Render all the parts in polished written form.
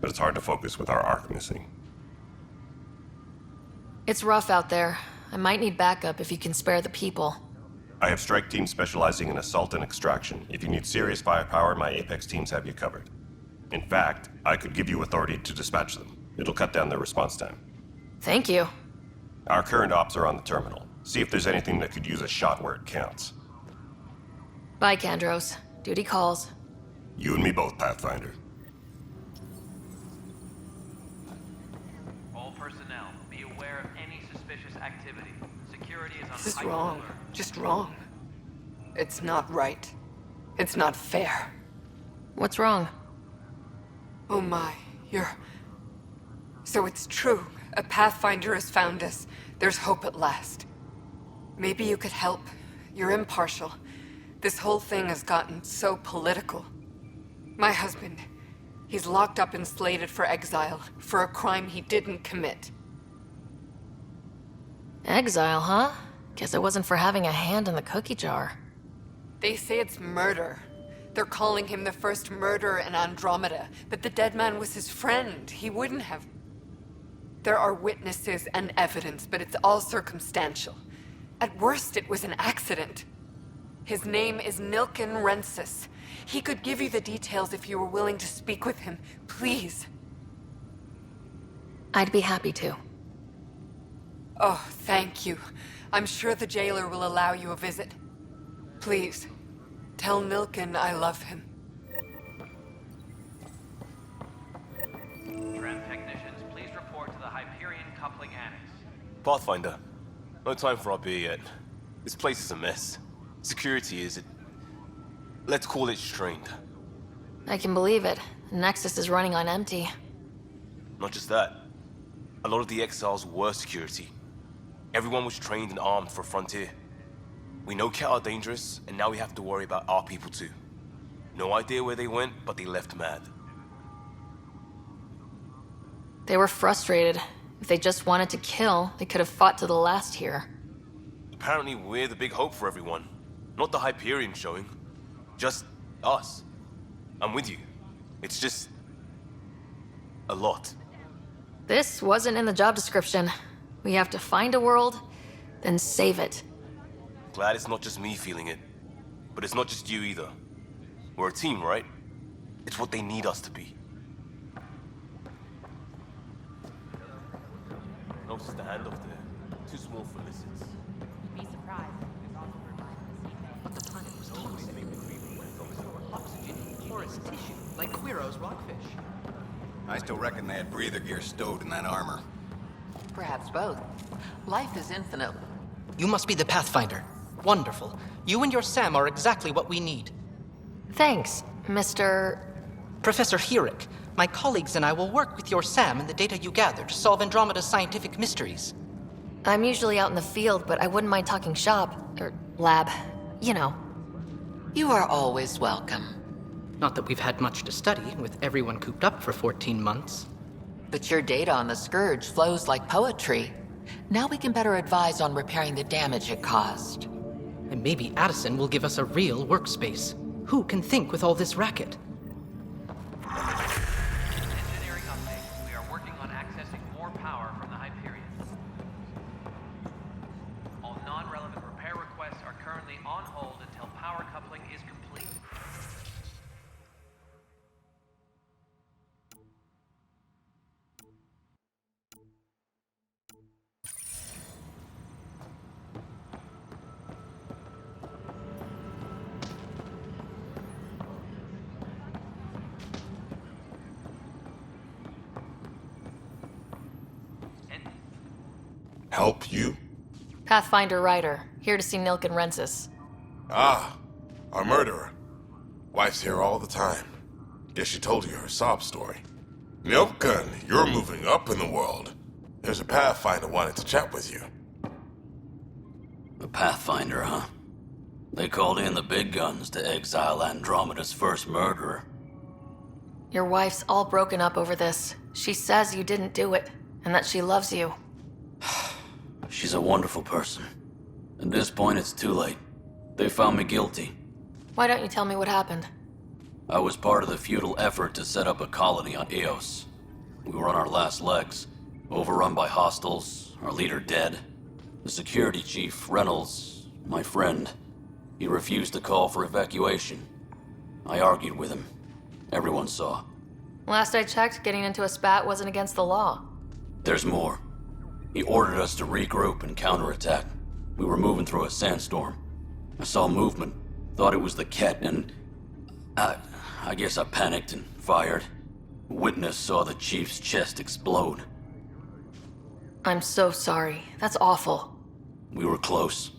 but it's hard to focus with our arc missing. It's rough out there. I might need backup if you can spare the people. I have strike teams specializing in assault and extraction. If you need serious firepower, my Apex teams have you covered. In fact, I could give you authority to dispatch them. It'll cut down their response time. Thank you. Our current ops are on the terminal. See if there's anything that could use a shot where it counts. Bye, Kandros. Duty calls. You and me both, Pathfinder. All personnel, be aware of any suspicious activity. Security is on This is heightened wrong. alert. Just wrong. It's not right. It's not fair. What's wrong? Oh my, you're... So it's true. A Pathfinder has found us. There's hope at last. Maybe you could help. You're impartial. This whole thing has gotten so political. My husband, he's locked up and slated for exile for a crime he didn't commit. Exile, huh? Guess it wasn't for having a hand in the cookie jar. They say it's murder. They're calling him the first murderer in Andromeda, but the dead man was his friend. He wouldn't have... There are witnesses and evidence, but it's all circumstantial. At worst, it was an accident. His name is Nilken Rensis. He could give you the details if you were willing to speak with him. Please. I'd be happy to. Oh, thank you. I'm sure the jailer will allow you a visit. Please, tell Nilken I love him. Tram technicians, please report to the Hyperion Coupling Annex. Pathfinder, no time for our beer yet. This place is a mess. Security is... let's call it strained. I can believe it. The Nexus is running on empty. Not just that. A lot of the exiles were security. Everyone was trained and armed for Frontier. We know Cat are dangerous, and now we have to worry about our people too. No idea where they went, but they left mad. They were frustrated. If they just wanted to kill, they could have fought to the last here. Apparently we're the big hope for everyone. Not the Hyperion showing. Just us. I'm with you. It's just... a lot. This wasn't in the job description. We have to find a world, then save it. Glad it's not just me feeling it. But it's not just you either. We're a team, right? It's what they need us to be. No stand off there. Too small for lizards. You'd be surprised. But the planet was toxic. Oxygen, porous tissue, like Quiro's rockfish. I still reckon they had breather gear stowed in that armor. Perhaps both. Life is infinite. You must be the Pathfinder. Wonderful. You and your Sam are exactly what we need. Thanks, Mr. Professor Herrick, my colleagues and I will work with your Sam and the data you gather to solve Andromeda's scientific mysteries. I'm usually out in the field, but I wouldn't mind talking shop, or lab, you know. You are always welcome. Not that we've had much to study, with everyone cooped up for 14 months. But your data on the Scourge flows like poetry. Now we can better advise on repairing the damage it caused. And maybe Addison will give us a real workspace. Who can think with all this racket? Engineering update. We are working on accessing more power from the Hyperion. All non-relevant repair requests are currently on hold until power coupling is complete. Help you? Pathfinder Ryder, here to see Nilken Rensis. Ah, our murderer. Wife's here all the time. Guess she told you her sob story. Nilken, you're moving up in the world. There's a Pathfinder wanting to chat with you. The Pathfinder, huh? They called in the big guns to exile Andromeda's first murderer. Your wife's all broken up over this. She says you didn't do it, and that she loves you. She's a wonderful person. At this point, it's too late. They found me guilty. Why don't you tell me what happened? I was part of the futile effort to set up a colony on Eos. We were on our last legs, overrun by hostiles, our leader dead. The security chief, Reynolds, my friend, he refused to call for evacuation. I argued with him. Everyone saw. Last I checked, getting into a spat wasn't against the law. There's more. He ordered us to regroup and counterattack. We were moving through a sandstorm. I saw movement, thought it was the Ket, and I guess I panicked and fired. A witness saw the chief's chest explode. I'm so sorry. That's awful. We were close.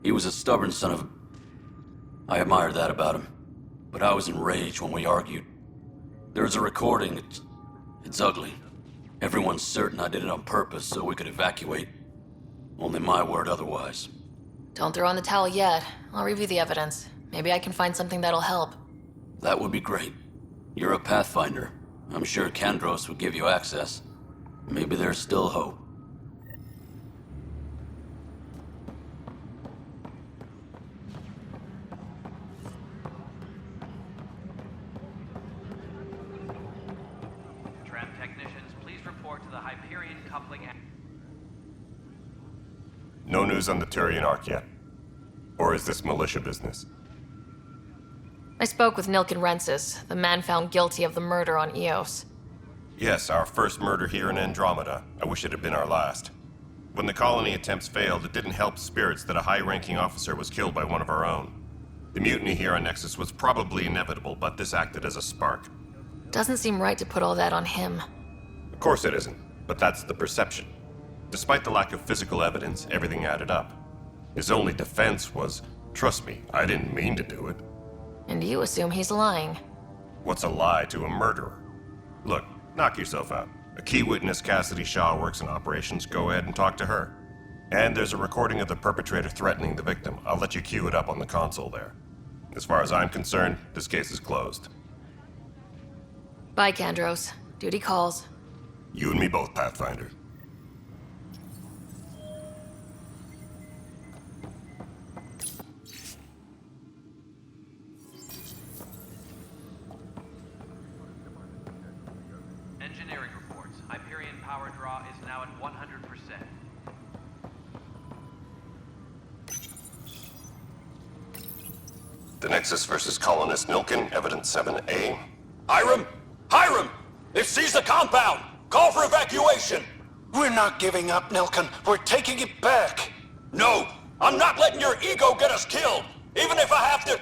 He was a stubborn son of... I admired that about him. But I was enraged when we argued. There's a recording. It's ugly. Everyone's certain I did it on purpose so we could evacuate. Only my word otherwise. Don't throw in the towel yet. I'll review the evidence. Maybe I can find something that'll help. That would be great. You're a Pathfinder. I'm sure Kandros would give you access. Maybe there's still hope. Tram technicians, please report to the Hyperion coupling. No news on the Turian Ark yet? Or is this militia business? I spoke with Nilken Rensis, the man found guilty of the murder on Eos. Yes, our first murder here in Andromeda. I wish it had been our last. When the colony attempts failed, it didn't help spirits that a high-ranking officer was killed by one of our own. The mutiny here on Nexus was probably inevitable, but this acted as a spark. Doesn't seem right to put all that on him. Of course it isn't, but that's the perception. Despite the lack of physical evidence, everything added up. His only defense was, "Trust me, I didn't mean to do it." And you assume he's lying. What's a lie to a murderer? Look, knock yourself out. A key witness, Cassidy Shaw, works in operations. Go ahead and talk to her. And there's a recording of the perpetrator threatening the victim. I'll let you cue it up on the console there. As far as I'm concerned, this case is closed. Bye, Kandros. Duty calls. You and me both, Pathfinder. Engineering reports. Hyperion power draw is now at 100%. The Nexus versus Colonist Nilken, Evidence 7A. Hiram! Hiram! They've seized the compound! Call for evacuation! We're not giving up, Nilken. We're taking it back. No! I'm not letting your ego get us killed! Even if I have to...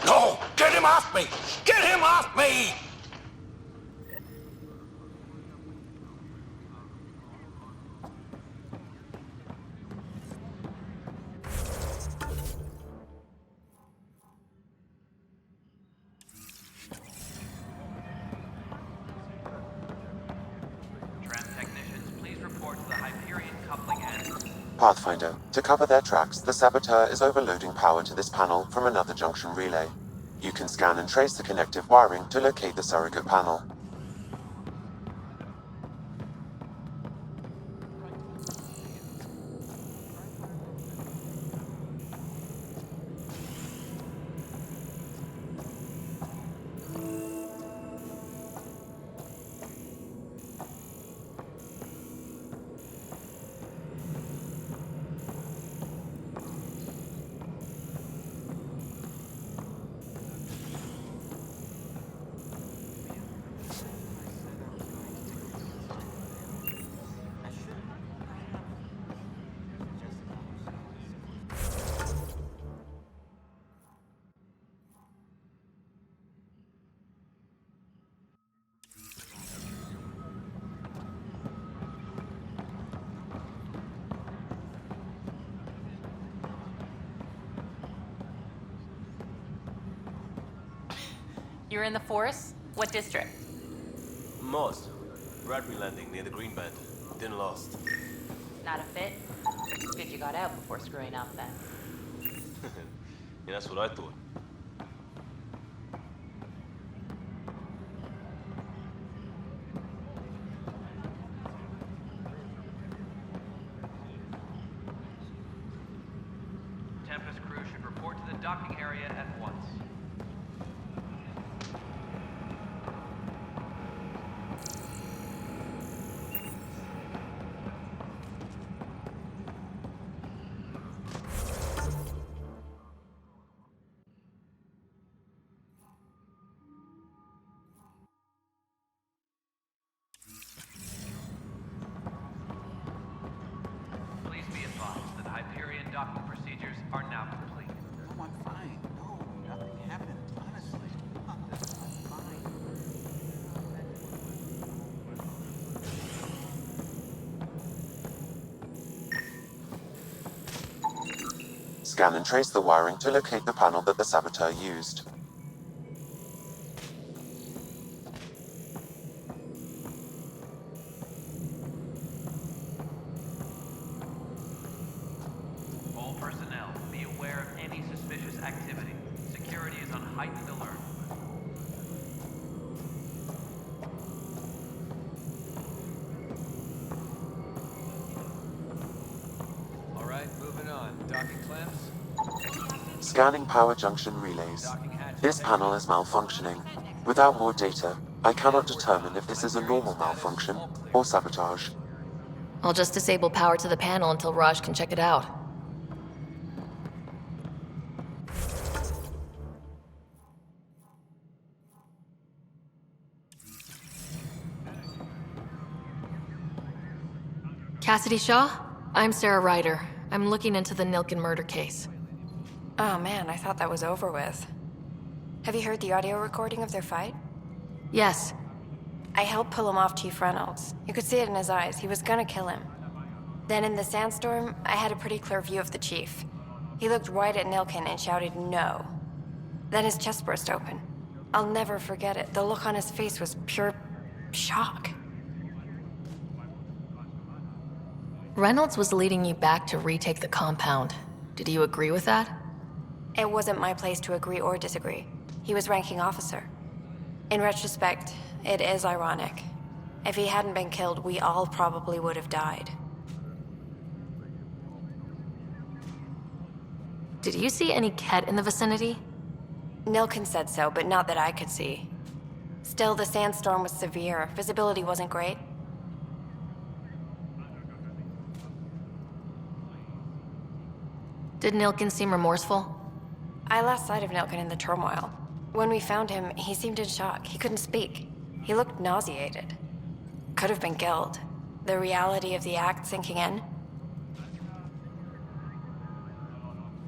No! Get him off me! Get him off me! Tram technicians, please report to the Hyperion coupling end. Pathfinder, to cover their tracks, the saboteur is overloading power to this panel from another junction relay. You can scan and trace the connective wiring to locate the surrogate panel. You're in the forest? What district? Moz. Bradbury landing near the Green Band. Didn't last. Not a fit? Good you got out before screwing up then. Yeah, that's what I thought. docking area at once. Please be advised that Hyperion docking procedures are now complete. No, I'm fine. No, nothing happened. Honestly. I'm fine. Scan and trace the wiring to locate the panel that the saboteur used. All personnel, be aware of any suspicious activity. Security is on heightened alert. All right, moving on. Docking clamps. Scanning power junction relays. This panel is malfunctioning. Without more data, I cannot determine if this is a normal malfunction or sabotage. I'll just disable power to the panel until Raj can check it out. Cassidy Shaw? I'm Sarah Ryder. I'm looking into the Nilkin murder case. Oh man, I thought that was over with. Have you heard the audio recording of their fight? Yes. I helped pull him off Chief Reynolds. You could see it in his eyes. He was gonna kill him. Then in the sandstorm, I had a pretty clear view of the chief. He looked right at Nilkin and shouted no. Then his chest burst open. I'll never forget it. The look on his face was pure shock. Reynolds was leading you back to retake the compound. Did you agree with that? It wasn't my place to agree or disagree. He was ranking officer. In retrospect, it is ironic. If he hadn't been killed, we all probably would have died. Did you see any Ket in the vicinity? Nilkin said so, but not that I could see. Still, the sandstorm was severe. Visibility wasn't great. Did Nilkin seem remorseful? I lost sight of Nilkin in the turmoil. When we found him, he seemed in shock. He couldn't speak. He looked nauseated. Could have been guilt. The reality of the act sinking in.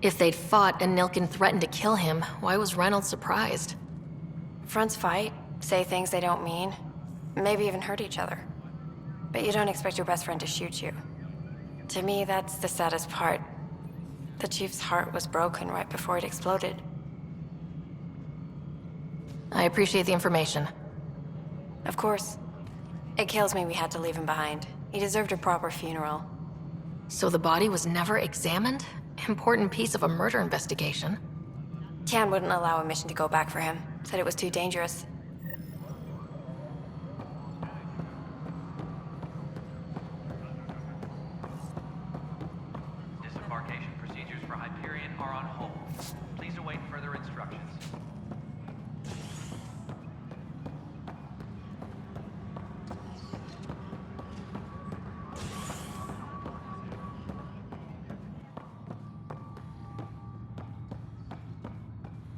If they'd fought and Nilkin threatened to kill him, why was Reynolds surprised? Fronts fight, say things they don't mean, maybe even hurt each other. But you don't expect your best friend to shoot you. To me, that's the saddest part. The chief's heart was broken right before it exploded. I appreciate the information. Of course. It kills me we had to leave him behind. He deserved a proper funeral. So the body was never examined? Important piece of a murder investigation. Tian wouldn't allow a mission to go back for him. Said it was too dangerous. Disembarkation procedures for Hyperion are on hold. Please await further instructions.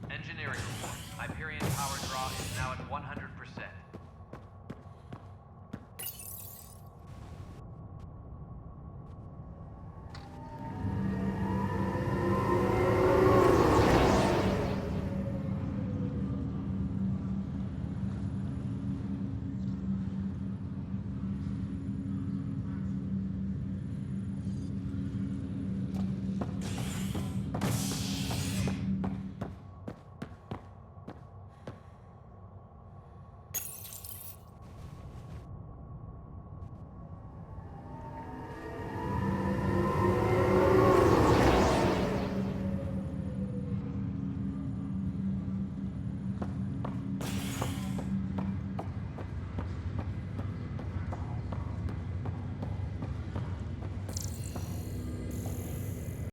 Engineering report. Hyperion power draw is now at 100%.